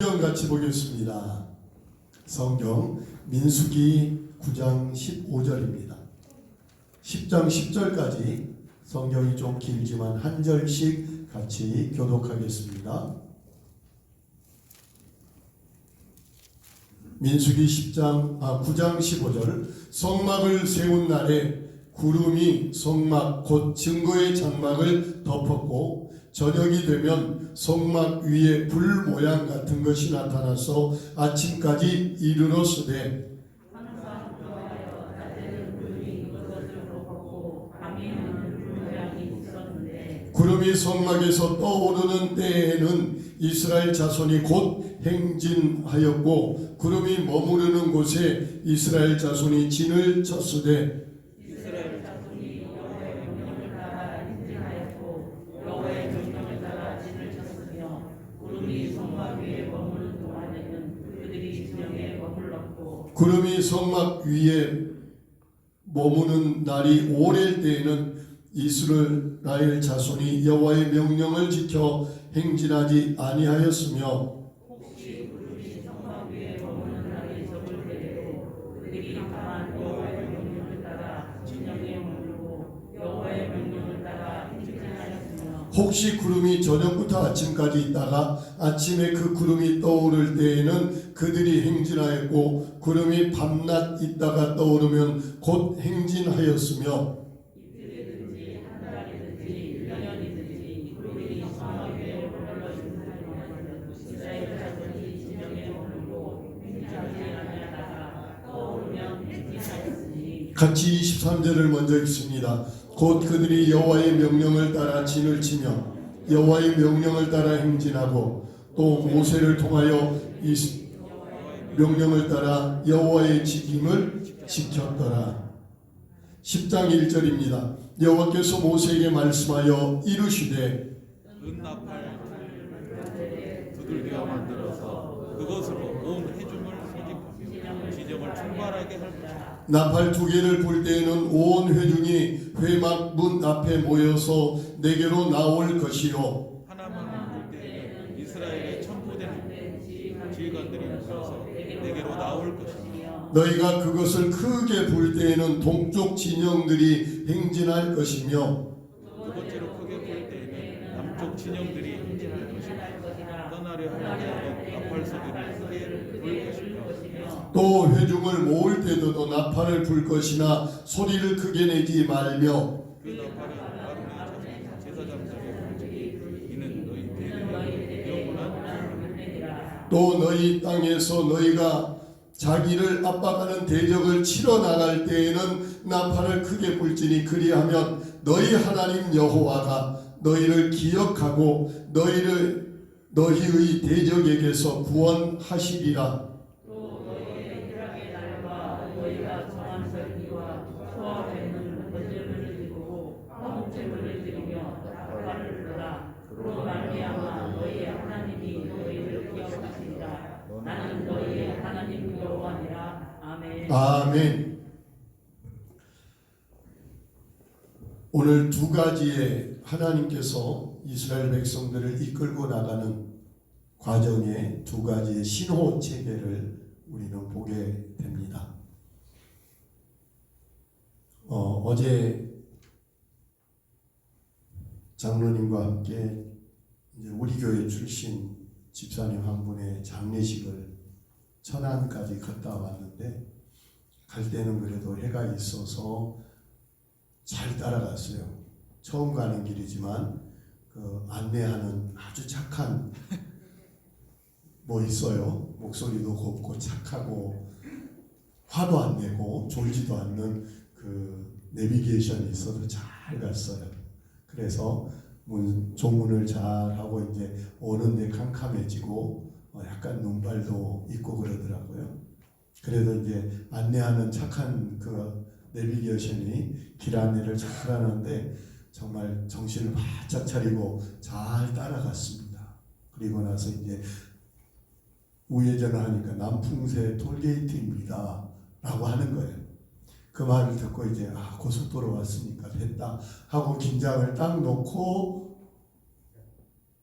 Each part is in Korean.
성경 같이 보겠습니다. 성경 민수기 9장 15절입니다. 10장 10절까지 성경이 좀 길지만 한 절씩 같이 교독하겠습니다. 민수기 9장 15절. 성막을 세운 날에 구름이 성막 곧 증거의 장막을 덮었고 저녁이 되면 성막 위에 불 모양 같은 것이 나타나서 아침까지 이르렀으되 구름이 성막에서 떠오르는 때에는 이스라엘 자손이 곧 행진하였고 구름이 머무르는 곳에 이스라엘 자손이 진을 쳤으되 구름이 성막 위에 머무는 날이 오래일 때에는 이스라엘 자손이 여호와의 명령을 지켜 행진하지 아니하였으며 혹시 구름이 성막 위에 머무는 날이 적을 때에도 그들이 다만 여호와의 명령을 따라 진영에 머물고 여호와의 명령을 따라 행진하였으며 혹시 구름이 저녁부터 아침까지 있다가 아침에 그 구름이 떠오를 때에는 그들이 행진하였고 구름이 밤낮 있다가 떠오르면 곧 행진하였으며 이틀이든지 한 달이든지 1년이든지 구름이 성막 위에 머물러 있는 이스라엘 자손이 진영에 머물고 행진하지 아니하다가 떠오르면 행진하였으니 같이 23절을 먼저 읽습니다. 곧 그들이 여호와의 명령을 따라 진을 치며 여호와의 명령을 따라 행진하고 또 모세를 통하여 이 명령을 따라 여호와의 지킴을 지켰더라. 10장 1절입니다. 여호와께서 모세에게 말씀하여 이르시되 은나팔 두들겨 만들어서 그것으로 온 회중을 소집하며 지정을 충만하게 할 것이다. 나팔 2개를 불 때에는 온 회중이 회막 문 앞에 모여서 내게로 나올 것이요 하나만 불 때에는 이스라엘의 천부된 지휘관들이 모여서 내게로 나올 것이며 너희가 그것을 크게 불 때에는 동쪽 진영들이 행진할 것이며 두 번째로 크게 불 때에는 남쪽 진영들이 행진할 것이며 떠나려 하면 나팔 소리를 크게 불 것이며 또 회중을 모을 때도 나팔을 불 것이나 소리를 크게 내지 말며 그 나팔은 아론의 제사장들의 불지기 이는 너희 대대의 영원한 또 너희 땅에서 너희가 자기를 압박하는 대적을 치러 나갈 때에는 나팔을 크게 불지니 그리하면 너희 하나님 여호와가 너희를 기억하고 너희의 대적에게서 구원하시리라. 또 너희의 희락의 날과 너희가 정한 절기와 소화되는 번제물을 드리고 화목제물을 드리며 나팔을 불러라. 그로 말미암아 너희의 하나님이 너희를 기억하시리라. 나는 너희의 하나님 여호와니라. 아멘. 아멘. 오늘 두 가지의 하나님께서 이스라엘 백성들을 이끌고 나가는 과정의 두 가지의 신호 체계를 우리는 보게 됩니다. 어제 장로님과 함께 이제 우리 교회 출신 집사님 한 분의 장례식을 천안까지 갔다 왔는데 갈 때는 그래도 해가 있어서 잘 따라갔어요. 처음 가는 길이지만 그 안내하는 아주 착한 뭐 있어요. 목소리도 곱고 착하고 화도 안 내고 졸지도 않는 그 내비게이션이 있어서 잘 갔어요. 그래서 조문을 잘 하고 이제 오는데 캄캄해지고 약간 눈발도 있고 그러더라고요. 그래도 이제 안내하는 착한 그 내비게이션이 길 안내를 잘 하는데 정말 정신을 바짝 차리고 잘 따라갔습니다. 그리고 나서 이제 우회전을 하니까 남풍새 톨게이트입니다 라고 하는 거예요. 그 말을 듣고 이제 고속도로 왔으니까 됐다 하고 긴장을 딱 놓고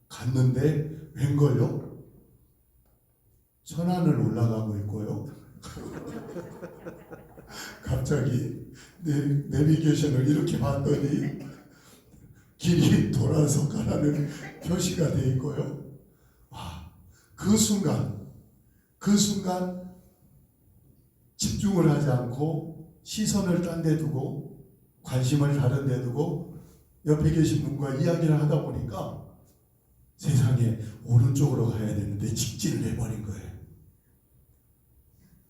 갔는데 웬걸요? 천안을 올라가고 있고요. 갑자기 내비게이션을 이렇게 봤더니 길이 돌아서 가라는 표시가 되어 있고요. 와, 그 순간 집중을 하지 않고 시선을 딴 데 두고 관심을 다른 데 두고 옆에 계신 분과 이야기를 하다 보니까 세상에 오른쪽으로 가야 되는데 직진을 해버린 거예요.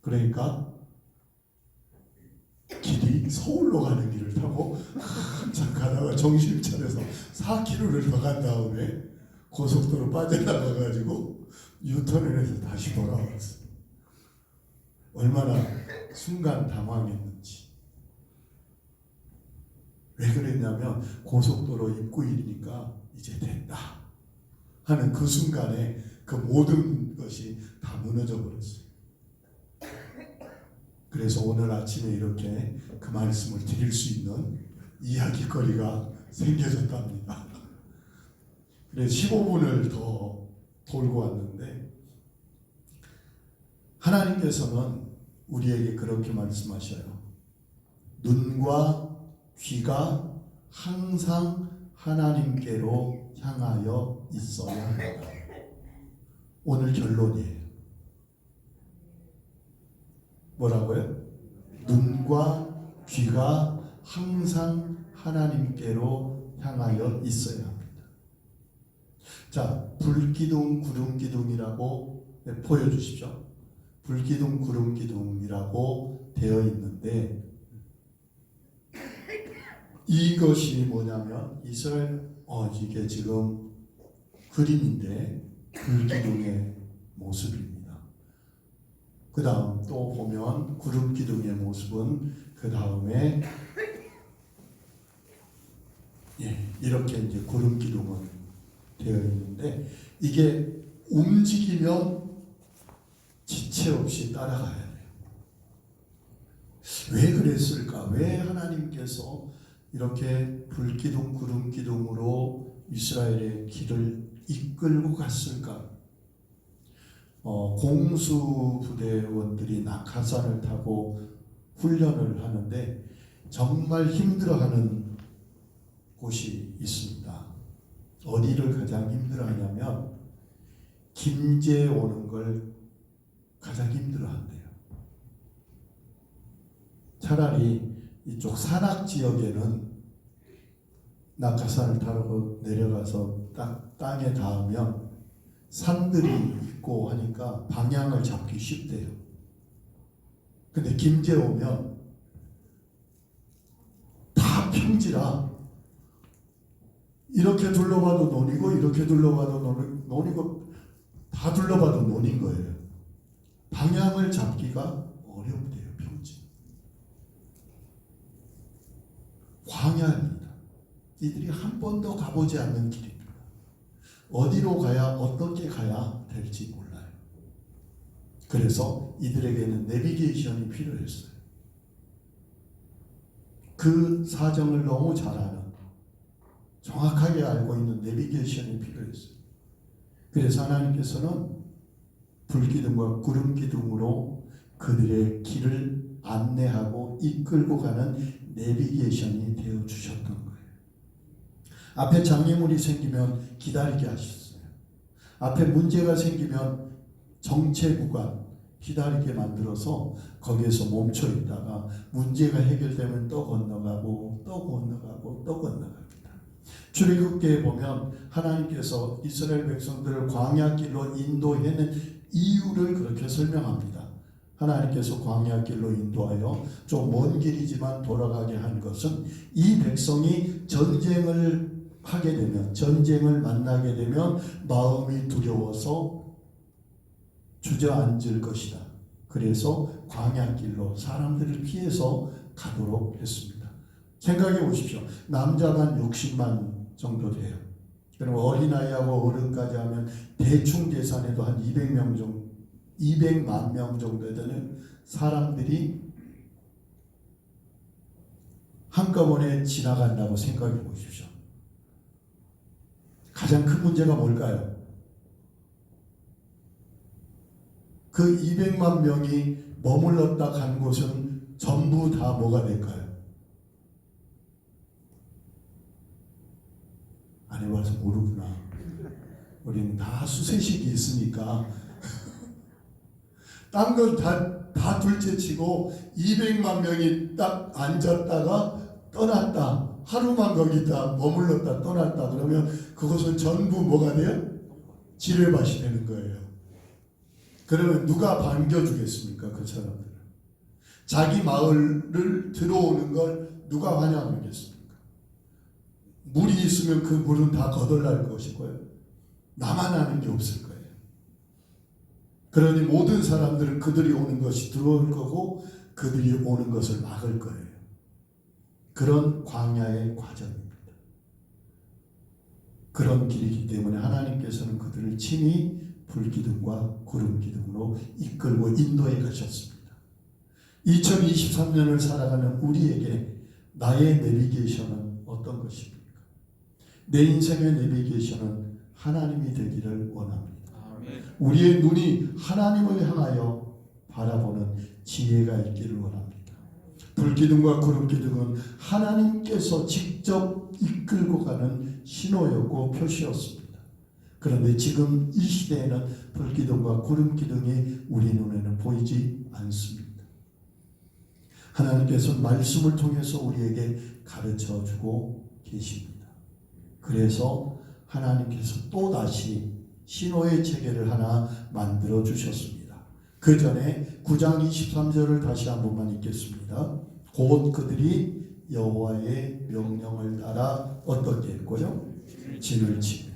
그러니까 길이 서울로 가는 길을 타고 한참 가다가 정신을 차려서 4km를 더 간 다음에 고속도로 빠져나가가지고 유턴을 해서 다시 돌아왔어요. 얼마나 순간 당황했는지. 왜 그랬냐면 고속도로 입구이니까 이제 됐다 하는 그 순간에 그 모든 것이 다 무너져 버렸어요. 그래서 오늘 아침에 이렇게 그 말씀을 드릴 수 있는 이야기거리가 생겨졌답니다. 그래서 15분을 더 돌고 왔는데 하나님께서는 우리에게 그렇게 말씀하셔요. 눈과 귀가 항상 하나님께로 향하여 있어야 한다. 오늘 결론이에요. 뭐라고요? 눈과 귀가 항상 하나님께로 향하여 있어야 합니다. 자, 불기둥, 구름기둥이라고 보여주십시오. 불기둥, 구름기둥이라고 되어 있는데 이것이 뭐냐면 이스라엘 이게 지금 그림인데 불기둥의 모습입니다. 그 다음 또 보면 구름기둥의 모습은 그 다음에 이렇게 이제 구름기둥은 되어 있는데 이게 움직이면 지체 없이 따라가야 돼요. 왜 그랬을까? 왜 하나님께서 이렇게 불기둥, 구름기둥으로 이스라엘의 길을 이끌고 갔을까? 공수부대원들이 낙하산을 타고 훈련을 하는데 정말 힘들어하는 곳이 있습니다. 어디를 가장 힘들어하냐면 김제 오는 걸 가장 힘들어한대요. 차라리 이쪽 산악 지역에는 낙하산을 타고 내려가서 땅에 닿으면 산들이 있고 하니까 방향을 잡기 쉽대요. 근데 김제 오면 다 평지라 이렇게 둘러봐도 논이고 이렇게 둘러봐도 논이고 다 둘러봐도 논인 거예요. 방향을 잡기가 어렵대요. 평지. 광야입니다. 이들이 한 번도 가보지 않는 길입니다. 어디로 가야 어떻게 가야 될지 몰라요. 그래서 이들에게는 내비게이션이 필요했어요. 그 사정을 너무 잘 아는 정확하게 알고 있는 내비게이션이 필요했어요. 그래서 하나님께서는 불기둥과 구름기둥으로 그들의 길을 안내하고 이끌고 가는 내비게이션이 되어 주셨던 거예요. 앞에 장애물이 생기면 기다리게 하셨어요. 앞에 문제가 생기면 정체 구간 기다리게 만들어서 거기에서 멈춰 있다가 문제가 해결되면 또 건너가고 또 건너가고 또 건너갑니다. 출애굽기에 보면 하나님께서 이스라엘 백성들을 광야길로 인도해낸 이유를 그렇게 설명합니다. 하나님께서 광야길로 인도하여 좀 먼 길이지만 돌아가게 한 것은 이 백성이 전쟁을 하게 되면, 전쟁을 만나게 되면 마음이 두려워서 주저앉을 것이다. 그래서 광야길로 사람들을 피해서 가도록 했습니다. 생각해 보십시오. 남자만 60만 정도 돼요. 그럼 어린아이하고 어른까지 하면 대충 계산해도 한 200만 명 정도 되는 사람들이 한꺼번에 지나간다고 생각해 보십시오. 가장 큰 문제가 뭘까요? 그 200만 명이 머물렀다 간 곳은 전부 다 뭐가 될까요? 안 해봐서 모르구나. 우리는 다 수세식이 있으니까 딴 건 다 둘째치고 200만 명이 딱 앉았다가 떠났다. 하루만 거기다 머물렀다 떠났다. 그러면 그것은 전부 뭐가 돼요? 지뢰밭이 되는 거예요. 그러면 누가 반겨주겠습니까? 그 사람들은. 자기 마을을 들어오는 걸 누가 환영하겠습니까? 물이 있으면 그 물은 다 거덜날 것이고요. 나만 아는 게 없을 거예요. 그러니 모든 사람들은 그들이 오는 것이 들어올 거고 그들이 오는 것을 막을 거예요. 그런 광야의 과정입니다. 그런 길이기 때문에 하나님께서는 그들을 친히 불기둥과 구름기둥으로 이끌고 인도해 가셨습니다. 2023년을 살아가는 우리에게 나의 내비게이션은 어떤 것입니까? 내 인생의 내비게이션은 하나님이 되기를 원합니다. 우리의 눈이 하나님을 향하여 바라보는 지혜가 있기를 원합니다. 불기둥과 구름기둥은 하나님께서 직접 이끌고 가는 신호였고 표시였습니다. 그런데 지금 이 시대에는 불기둥과 구름기둥이 우리 눈에는 보이지 않습니다. 하나님께서 말씀을 통해서 우리에게 가르쳐주고 계십니다. 그래서 하나님께서 또다시 신호의 체계를 하나 만들어 주셨습니다. 그 전에 9장 23절을 다시 한 번만 읽겠습니다. 곧 그들이 여호와의 명령을 따라 어떻게 했고요? 진을 치며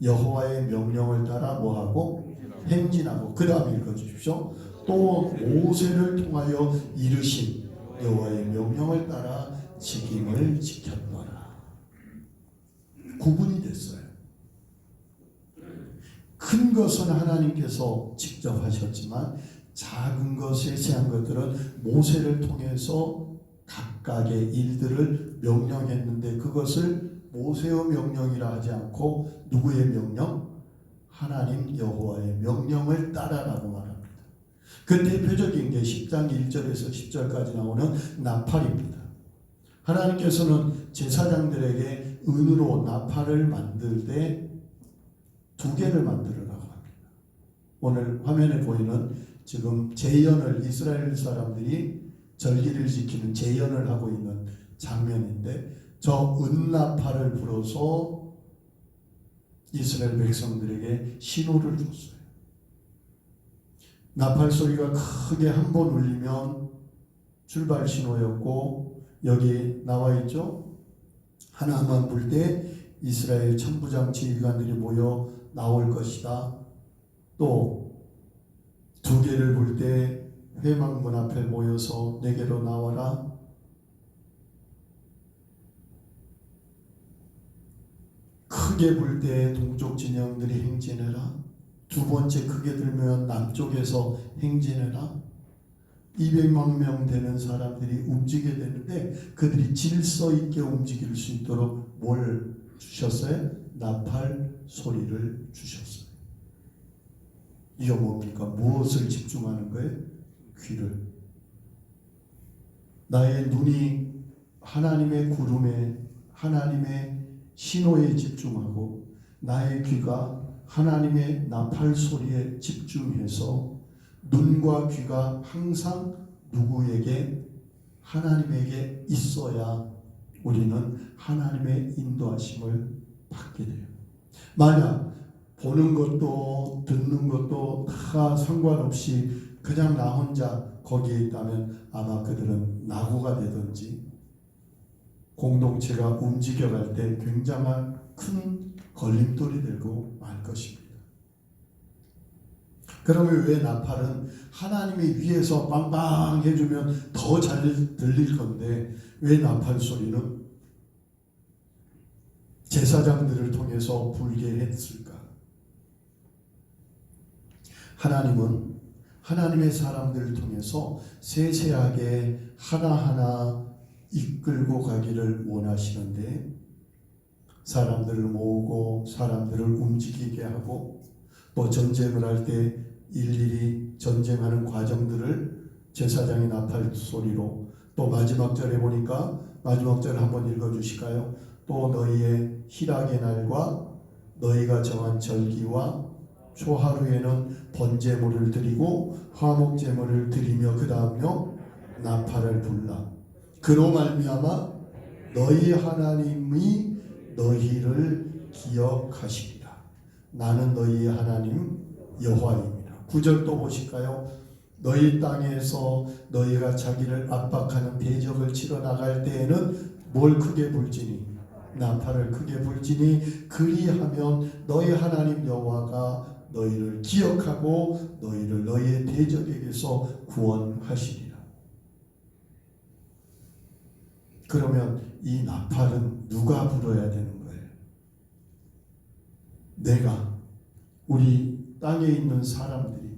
여호와의 명령을 따라 뭐하고? 행진하고. 그 다음에 읽어주십시오. 또 모세를 통하여 이르신 여호와의 명령을 따라 지킴을 지켰더라. 구분이 됐어요. 큰 것은 하나님께서 직접 하셨지만 작은 것, 세세한 것들은 모세를 통해서 각각의 일들을 명령했는데 그것을 모세의 명령이라 하지 않고 누구의 명령? 하나님 여호와의 명령을 따라라고 말합니다. 그 대표적인 게 10장 1절에서 10절까지 나오는 나팔입니다. 하나님께서는 제사장들에게 은으로 나팔을 만들 때 2개를 만들으라고 합니다. 오늘 화면에 보이는 지금 제연을 이스라엘 사람들이 절기를 지키는 제연을 하고 있는 장면인데 저 은나팔을 불어서 이스라엘 백성들에게 신호를 줬어요. 나팔 소리가 크게 한 번 울리면 출발 신호였고 여기 나와 있죠. 하나만 불 때 이스라엘 천부장 지휘관들이 모여 나올 것이다. 또 2개를 불 때 회막문 앞에 모여서 내게로 나와라. 크게 불 때 동쪽 진영들이 행진해라. 2번째 크게 들면 남쪽에서 행진해라. 200만 명 되는 사람들이 움직여야 되는데 그들이 질서 있게 움직일 수 있도록 뭘 주셨어요? 나팔 소리를 주셨어요. 이거 뭡니까? 무엇을 집중하는 거예요? 귀를. 나의 눈이 하나님의 구름에 하나님의 신호에 집중하고 나의 귀가 하나님의 나팔 소리에 집중해서 눈과 귀가 항상 누구에게? 하나님에게 있어야 우리는 하나님의 인도하심을 받게 돼요. 만약 보는 것도 듣는 것도 다 상관없이 그냥 나 혼자 거기에 있다면 아마 그들은 낙오가 되든지 공동체가 움직여갈 때 굉장한 큰 걸림돌이 되고 말 것입니다. 그러면 왜 나팔은 하나님이 위에서 빵빵 해주면 더 잘 들릴 건데 왜 나팔 소리는 제사장들을 통해서 불게 했을까? 하나님은 하나님의 사람들을 통해서 세세하게 하나하나 이끌고 가기를 원하시는데 사람들을 모으고 사람들을 움직이게 하고 또 전쟁을 할 때 일일이 전쟁하는 과정들을 제사장의 나팔 소리로, 또 마지막 절에 보니까 마지막 절 한번 읽어주실까요? 또 너희의 희락의 날과 너희가 정한 절기와 초하루에는 번제물을 드리고 화목제물을 드리며 그 다음요 나팔을 불라. 그로 말미암아 너희 하나님이 너희를 기억하시리라. 나는 너희의 하나님 여호와입니다. 9절 또 보실까요? 너희 땅에서 너희가 자기를 압박하는 대적을 치러 나갈 때에는 뭘 크게 불지니, 나팔을 크게 불지니, 그리하면 너희 하나님 여호와가 너희를 기억하고 너희를 너희의 대적에게서 구원하시리라. 그러면 이 나팔은 누가 불어야 되는 거예요? 내가, 우리 땅에 있는 사람들이,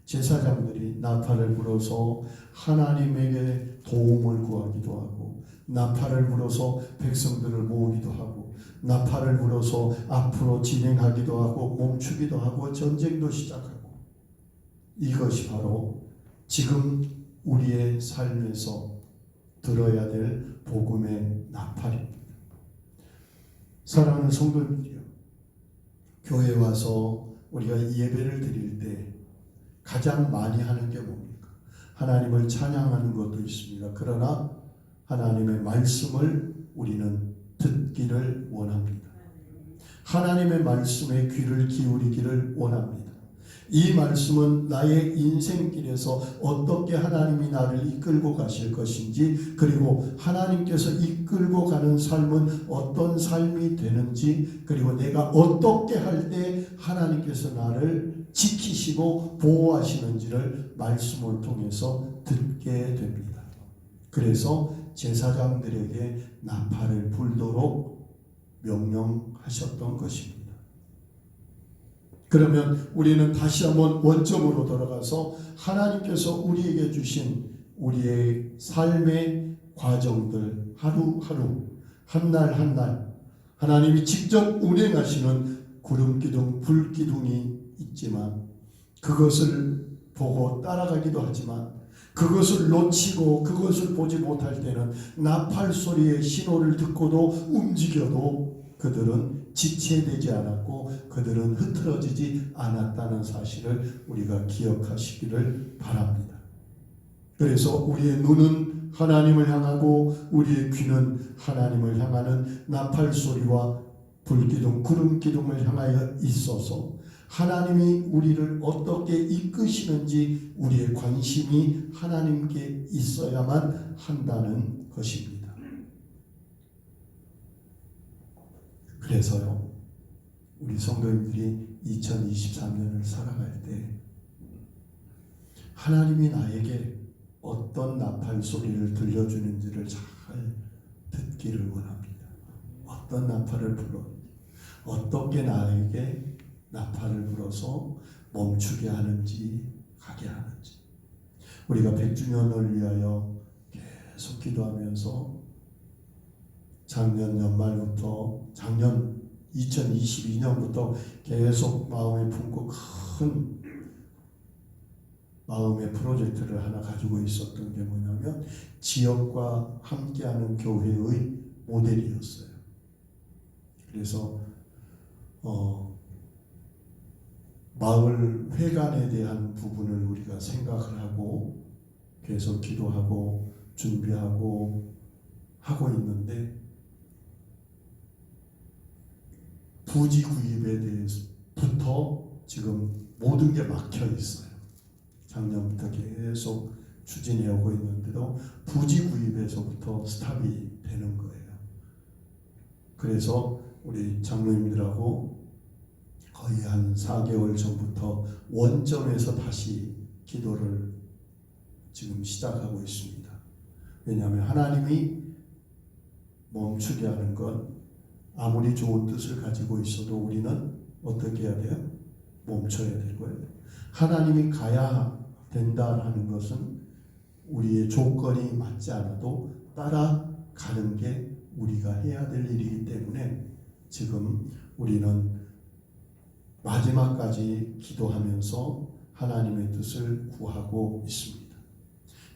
제사장들이 나팔을 불어서 하나님에게 도움을 구하기도 하고, 나팔을 불어서 백성들을 모으기도 하고, 나팔을 불어서 앞으로 진행하기도 하고 멈추기도 하고 전쟁도 시작하고, 이것이 바로 지금 우리의 삶에서 들어야 될 복음의 나팔입니다. 사랑하는 성도님들이요, 교회에 와서 우리가 예배를 드릴 때 가장 많이 하는 게 뭡니까? 하나님을 찬양하는 것도 있습니다. 그러나 하나님의 말씀을 우리는 듣기를 원합니다. 하나님의 말씀에 귀를 기울이기를 원합니다. 이 말씀은 나의 인생길에서 어떻게 하나님이 나를 이끌고 가실 것인지, 그리고 하나님께서 이끌고 가는 삶은 어떤 삶이 되는지, 그리고 내가 어떻게 할 때 하나님께서 나를 지키시고 보호하시는지를 말씀을 통해서 듣게 됩니다. 그래서 제사장들에게 나팔을 불도록 명령하셨던 것입니다. 그러면 우리는 다시 한번 원점으로 돌아가서 하나님께서 우리에게 주신 우리의 삶의 과정들, 하루하루, 한날 한날 하나님이 직접 운행하시는 구름기둥, 불기둥이 있지만, 그것을 보고 따라가기도 하지만 그것을 놓치고 그것을 보지 못할 때는 나팔 소리의 신호를 듣고도 움직여도 그들은 지체되지 않았고 그들은 흐트러지지 않았다는 사실을 우리가 기억하시기를 바랍니다. 그래서 우리의 눈은 하나님을 향하고 우리의 귀는 하나님을 향하는 나팔 소리와 불기둥, 구름기둥을 향하여 있어서 하나님이 우리를 어떻게 이끄시는지 우리의 관심이 하나님께 있어야만 한다는 것입니다. 그래서요, 우리 성도님들이 2023년을 살아갈 때 하나님이 나에게 어떤 나팔 소리를 들려주는지를 잘 듣기를 원합니다. 어떤 나팔을 불러, 어떻게 나에게 나팔을 불어서 멈추게 하는지, 가게 하는지. 우리가 100주년을 위하여 계속 기도하면서 작년 연말부터, 작년 2022년부터 계속 마음에 품고 큰 마음의 프로젝트를 하나 가지고 있었던 게 뭐냐면 지역과 함께하는 교회의 모델이었어요. 그래서 마을 회관에 대한 부분을 우리가 생각을 하고 계속 기도하고 준비하고 하고 있는데, 부지 구입에 대해서부터 지금 모든 게 막혀 있어요. 작년부터 계속 추진해 오고 있는데도 부지 구입에서부터 스탑이 되는 거예요. 그래서 우리 장로님들하고 거의 한 4개월 전부터 원점에서 다시 기도를 지금 시작하고 있습니다. 왜냐하면 하나님이 멈추게 하는 건 아무리 좋은 뜻을 가지고 있어도 우리는 어떻게 해야 돼요? 멈춰야 되고요. 하나님이 가야 된다라는 것은 우리의 조건이 맞지 않아도 따라가는 게 우리가 해야 될 일이기 때문에 지금 우리는 마지막까지 기도하면서 하나님의 뜻을 구하고 있습니다.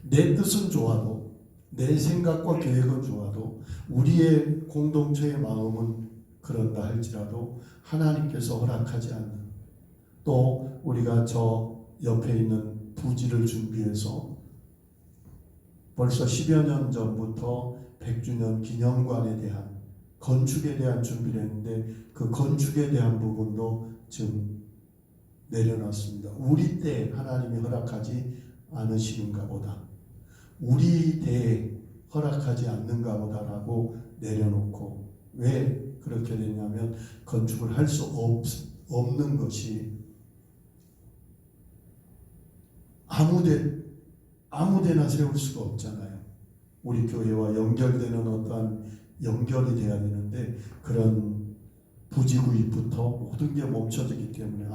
내 뜻은 좋아도, 내 생각과 계획은 좋아도, 우리의 공동체의 마음은 그런다 할지라도 하나님께서 허락하지 않는, 또 우리가 저 옆에 있는 부지를 준비해서 벌써 10여 년 전부터 100주년 기념관에 대한 건축에 대한 준비를 했는데, 그 건축에 대한 부분도 지금 내려놨습니다. 우리 때 하나님이 허락하지 않으시는가 보다, 우리 때에 허락하지 않는가 보다라고 내려놓고, 왜 그렇게 됐냐면 건축을 할 수 없는 것이 아무데나 세울 수가 없잖아요. 우리 교회와 연결되는 어떠한 연결이 돼야 되는데, 그런 부지구입부터 모든 게 멈춰지기 때문에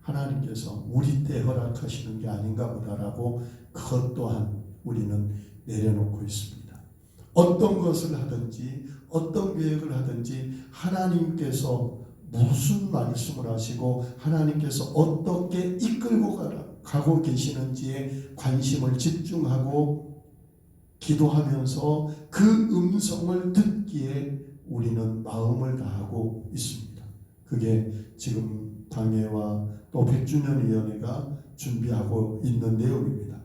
하나님께서 우리 때 허락하시는 게 아닌가 보다라고 그것 또한 우리는 내려놓고 있습니다. 어떤 것을 하든지 어떤 계획을 하든지 하나님께서 무슨 말씀을 하시고 하나님께서 어떻게 이끌고 가고 계시는지에 관심을 집중하고 기도하면서 그 음성을 듣기에 우리는 마음을 다하고 있습니다. 그게 지금 당회와 또 100주년 위원회가 준비하고 있는 내용입니다.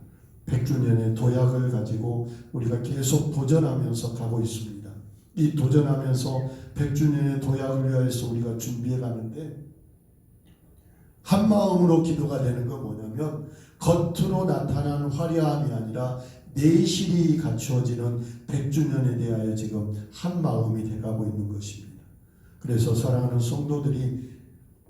100주년의 도약을 가지고 우리가 계속 도전하면서 가고 있습니다. 이 도전하면서 100주년의 도약을 위해서 우리가 준비해 가는데, 한 마음으로 기도가 되는 건 뭐냐면 겉으로 나타난 화려함이 아니라 내실이 갖추어지는 100주년에 대하여 지금 한 마음이 돼가고 있는 것입니다. 그래서 사랑하는 성도들이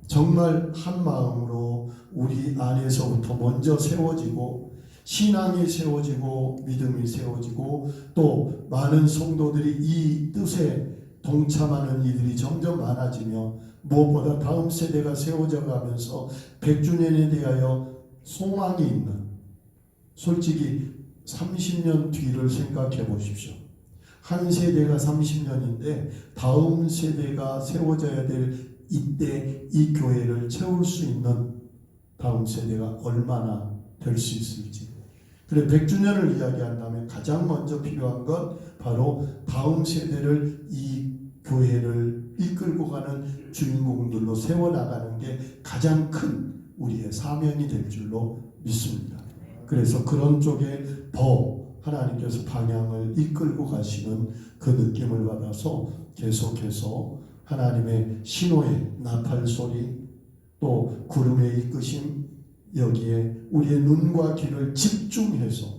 정말 한 마음으로 우리 안에서부터 먼저 세워지고, 신앙이 세워지고 믿음이 세워지고, 또 많은 성도들이 이 뜻에 동참하는 이들이 점점 많아지며, 무엇보다 다음 세대가 세워져 가면서 100주년에 대하여 소망이 있는, 솔직히 30년 뒤를 생각해 보십시오. 한 세대가 30년인데 다음 세대가 세워져야 될 이때 이 교회를 채울 수 있는 다음 세대가 얼마나 될 수 있을지. 그래, 100주년을 이야기한다면 가장 먼저 필요한 건 바로 다음 세대를 이 교회를 이끌고 가는 주인공들로 세워나가는 게 가장 큰 우리의 사명이 될 줄로 믿습니다. 그래서 그런 쪽에 더 하나님께서 방향을 이끌고 가시는 그 느낌을 받아서 계속해서 하나님의 신호의 나팔 소리, 또 구름의 이끄심, 여기에 우리의 눈과 귀를 집중해서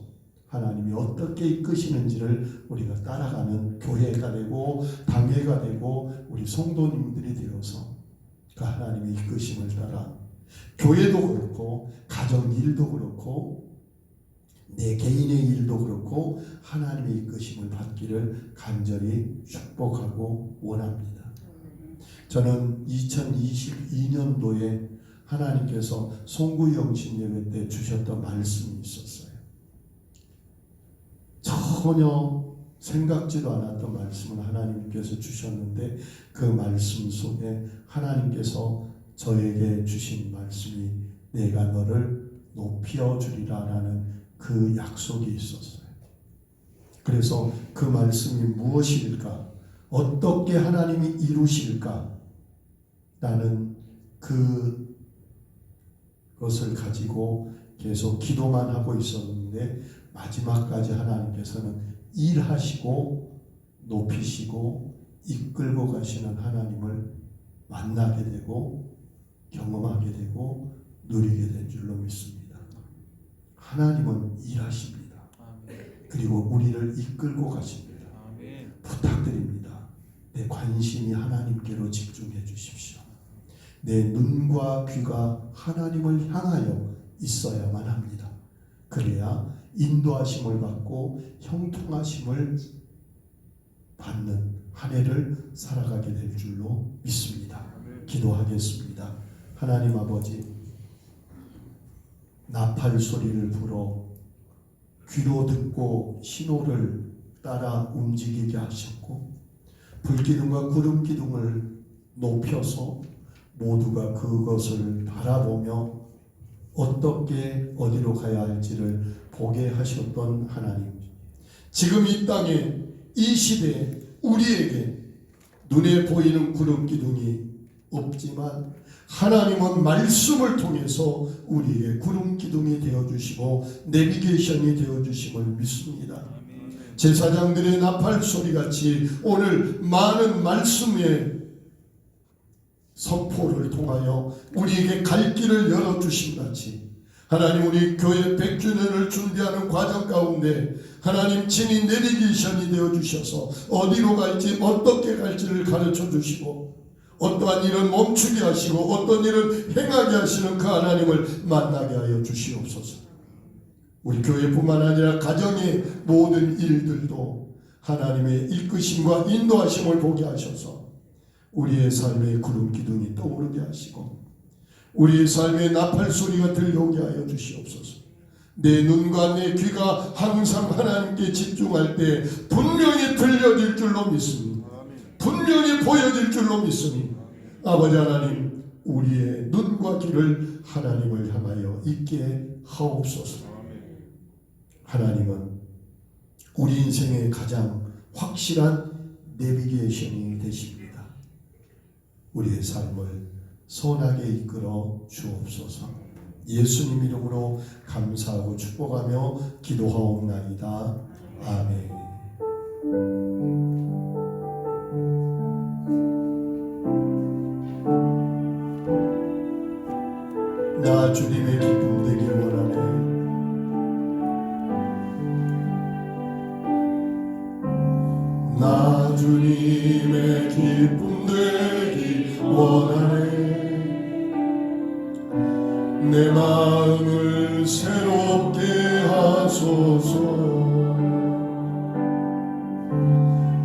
하나님이 어떻게 이끄시는지를 우리가 따라가는 교회가 되고 당회가 되고 우리 성도님들이 되어서 그 하나님의 이끄심을 따라 교회도 그렇고 가정 일도 그렇고 내 개인의 일도 그렇고 하나님의 이끄심을 받기를 간절히 축복하고 원합니다. 저는 2022년도에 하나님께서 송구영신 예배 때 주셨던 말씀이 있었어요. 전혀 생각지도 않았던 말씀을 하나님께서 주셨는데, 그 말씀 속에 하나님께서 저에게 주신 말씀이 내가 너를 높여 주리라 라는 그 약속이 있었어요. 그래서 그 말씀이 무엇일까? 어떻게 하나님이 이루실까? 라는 그것을 가지고 계속 기도만 하고 있었는데, 마지막까지 하나님께서는 일하시고 높이시고 이끌고 가시는 하나님을 만나게 되고 경험하게 되고 누리게 된 줄로 믿습니다. 하나님은 일하십니다. 그리고 우리를 이끌고 가십니다. 부탁드립니다. 내 관심이 하나님께로 집중해 주십시오. 내 눈과 귀가 하나님을 향하여 있어야만 합니다. 그래야 인도하심을 받고 형통하심을 받는 한 해를 살아가게 될 줄로 믿습니다. 기도하겠습니다. 하나님 아버지, 나팔 소리를 불어 귀로 듣고 신호를 따라 움직이게 하셨고, 불기둥과 구름기둥을 높여서 모두가 그것을 바라보며 어떻게 어디로 가야 할지를 보게 하셨던 하나님, 지금 이 땅에 이 시대에 우리에게 눈에 보이는 구름 기둥이 없지만 하나님은 말씀을 통해서 우리에게 구름 기둥이 되어주시고 내비게이션이 되어주심을 믿습니다. 제사장들의 나팔 소리같이 오늘 많은 말씀의 선포를 통하여 우리에게 갈 길을 열어주신 같이 하나님, 우리 교회 100주년을 준비하는 과정 가운데 하나님 친히 내비게이션이 되어주셔서 어디로 갈지 어떻게 갈지를 가르쳐 주시고 어떠한 일은 멈추게 하시고 어떤 일은 행하게 하시는 그 하나님을 만나게 하여 주시옵소서. 우리 교회뿐만 아니라 가정의 모든 일들도 하나님의 이끄심과 인도하심을 보게 하셔서 우리의 삶의 구름 기둥이 떠오르게 하시고 우리의 삶의 나팔 소리가 들려오게 하여 주시옵소서. 내 눈과 내 귀가 항상 하나님께 집중할 때 분명히 들려질 줄로 믿습니다. 분명히 보여질 줄로 믿습니다. 아버지 하나님, 우리의 눈과 귀를 하나님을 향하여 있게 하옵소서. 하나님은 우리 인생의 가장 확실한 내비게이션이 되십니다. 우리의 삶을 선하게 이끌어 주옵소서. 예수님 이름으로 감사하고 축복하며 기도하옵나이다. 아멘. 나 주님의 기쁨 되길 원하네. 나 주님의 기쁨 되길 원하네. 내 마음을 새롭게 하소서.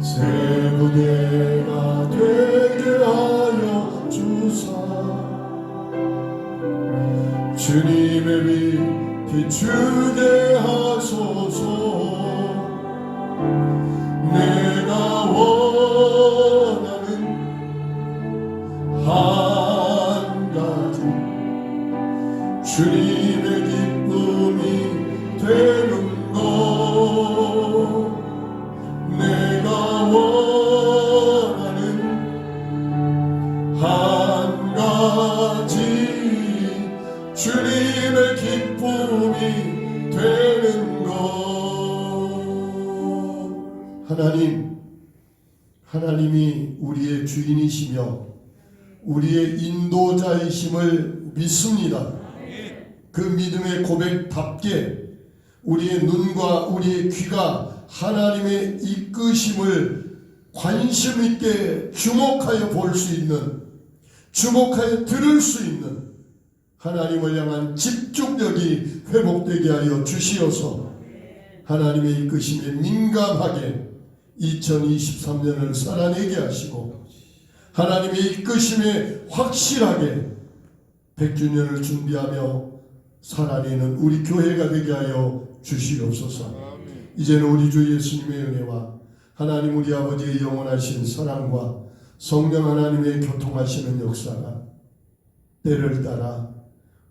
새 부대가 되게 하여 주사. 주님의 빛 비추게 하소서. 내가 원하는 한 가지 주님의 기쁨이 되는 것. 내가 원하는 한 가지 주님의 기쁨이 되는 것. 하나님이 우리의 주인이시며 우리의 인도자이심을 믿습니다. 그 믿음의 고백답게 우리의 눈과 우리의 귀가 하나님의 이끄심을 관심 있게 주목하여 볼 수 있는, 주목하여 들을 수 있는 하나님을 향한 집중력이 회복되게 하여 주시어서 하나님의 이끄심에 민감하게 2023년을 살아내게 하시고 하나님의 이끄심에 확실하게 100주년을 준비하며 살아내는 우리 교회가 되게 하여 주시옵소서. 이제는 우리 주 예수님의 은혜와 하나님 우리 아버지의 영원하신 사랑과 성령 하나님의 교통하시는 역사가 때를 따라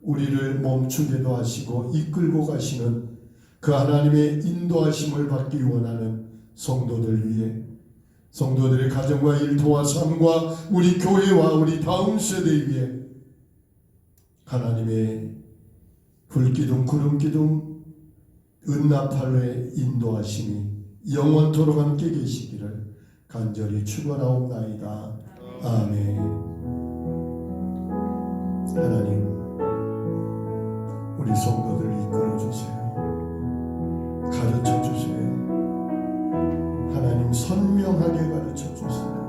우리를 멈추게도 하시고 이끌고 가시는 그 하나님의 인도하심을 받기 원하는 성도들 위해, 성도들의 가정과 일터와 삶과 우리 교회와 우리 다음 세대 위에 하나님의 불기둥 구름기둥 은나팔로의 인도하심이 영원토록 함께 계시기를 간절히 축원하옵나이다. 아멘. 하나님, 우리 성도들을 이끌어주세요. 가르쳐주세요. 하나님 선명하게 가르쳐주세요.